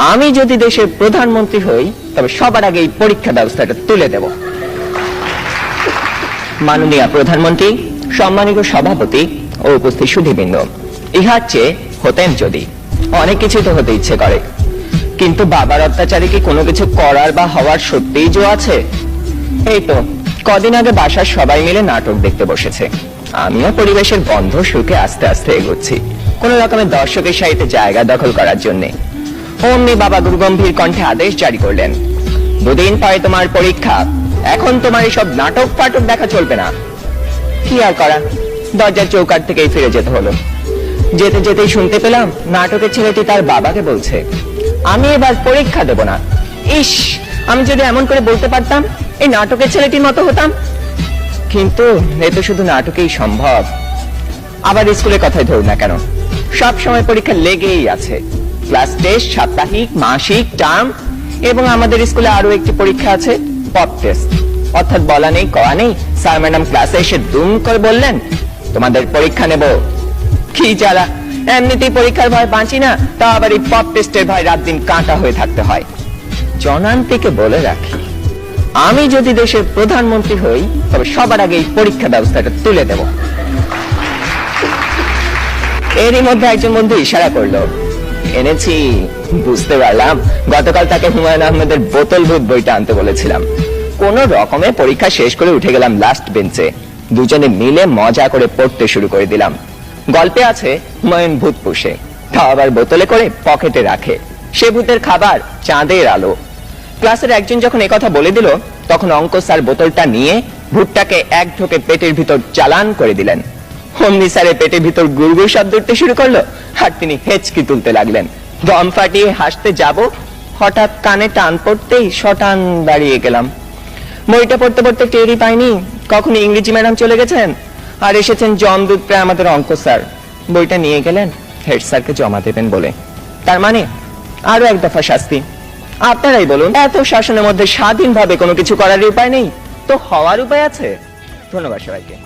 আমি যদি দেশের প্রধানমন্ত্রী হই তবে সবার আগে এই পরীক্ষা ব্যবস্থাটা তুলে দেব। মাননীয় প্রধানমন্ত্রী, সম্মানিত সভাপতি ও উপস্থিত সুধীবৃন্দ, ইহার চেয়ে হতেন যদি অনেক কিছু তো হতে ইচ্ছে করে, কিন্তু বাবার অত্যাচারে কি কোনো কিছু করার বা হওয়ার সত্যিই জো আছে? এই তো কদিন আগে বাসার সবাই মিলে নাটক দেখতে বসেছে, আমিও পরিবেশের গন্ধ শুকে আস্তে আস্তে এগোচ্ছি কোন রকমের দর্শকের সাহিত্যে জায়গা দখল করার জন্য। অমনি বাবা গুরুগম্ভীর কণ্ঠে আদেশ জারি করলেন, দুদিন পরে তোমার পরীক্ষা, এখন তোমার এইসব নাটক ফাটক দেখা চলবে না। কি আর করা, দরজার চৌকাঠ থেকেই ফিরে যেতে হলো। যেতে যেতেই শুনতে পেলাম নাটকের ছেলেটি তার বাবাকে বলছে, আমি এবার পরীক্ষা দেব না। ইস, আমি যদি এমন করে বলতে পারতাম, এই নাটকের ছেলেটির মতো হতাম। কিন্তু এ তো শুধু নাটকেই সম্ভব। আবার স্কুলের কথাই ধরুন না কেন, সব সময় পরীক্ষা লেগেই আছে। ক্লাস টেস্ট, সাপ্তাহিক, মাসিক, টার্ম, এবং আমাদের স্কুলে আরো একটি পরীক্ষা আছে, পপ টেস্ট। অর্থাৎ বলা নেই কওয়া নেই, স্যার ম্যাডাম ক্লাসে এসে দুম করে বললেন, তোমাদের পরীক্ষা নেব। কি জ্বালা, এমনিতেই পরীক্ষার ভয় বাঁচি না, তা আবার এই পপ টেস্টের ভয় রাত দিন কাঁটা হয়ে থাকতে হয়। জনান্তিকে বলে রাখি, আমি যদি দেশের প্রধানমন্ত্রী হই তবে সবার আগে এই পরীক্ষা ব্যবস্থাটা তুলে দেব। এরই মধ্যে একজন বন্ধু ইশারা করলো, এনেছি। বুঝতে পারলাম গতকাল তাকে হুমায়ুন আহমেদের বোতল ভূত বইটা আনতে বলেছিলাম। কোন রকমে পরীক্ষা শেষ করে উঠে গেলাম লাস্ট বেঞ্চে, দুজনে মিলে মজা করে পড়তে শুরু করে দিলাম। গল্পে আছে হুমায়ুন ভূত পুষে, তা আবার বোতলে করে পকেটে রাখে, সে ভূতের খাবার চাঁদের আলো। ক্লাসের একজন যখন একথা বলে দিল, তখন অঙ্ক স্যার বোতলটা নিয়ে ভূতটাকে এক ঢোকে পেটের ভিতর চালান করে দিলেন। অমনি স্যারের পেটের ভিতর গুড়গুড় শব্দ উঠতে শুরু করলো, আর তিনি হেঁচকি তুলতে লাগলেন। দম ফাটিয়ে হাসতে যাব, হঠাৎ কানে টান পড়তেই শটান দাঁড়িয়ে গেলাম। বইটা পড়তে পড়তে টেরই পাইনি কখন ইংরেজি ম্যাডাম চলে গেছেন আর এসেছেন জমদূত প্রায় আমাদের অঙ্ক স্যার। বইটা নিয়ে গেলেন হেড স্যারকে জমা দেবেন বলে। তার মানে আরো এক দফা শাস্তি। আপনারাই বলুন, এত শাসনের মধ্যে স্বাধীনভাবে কোনো কিছু করার উপায় নেই তো হওয়ার উপায় আছে? ধন্যবাদ সবাইকে।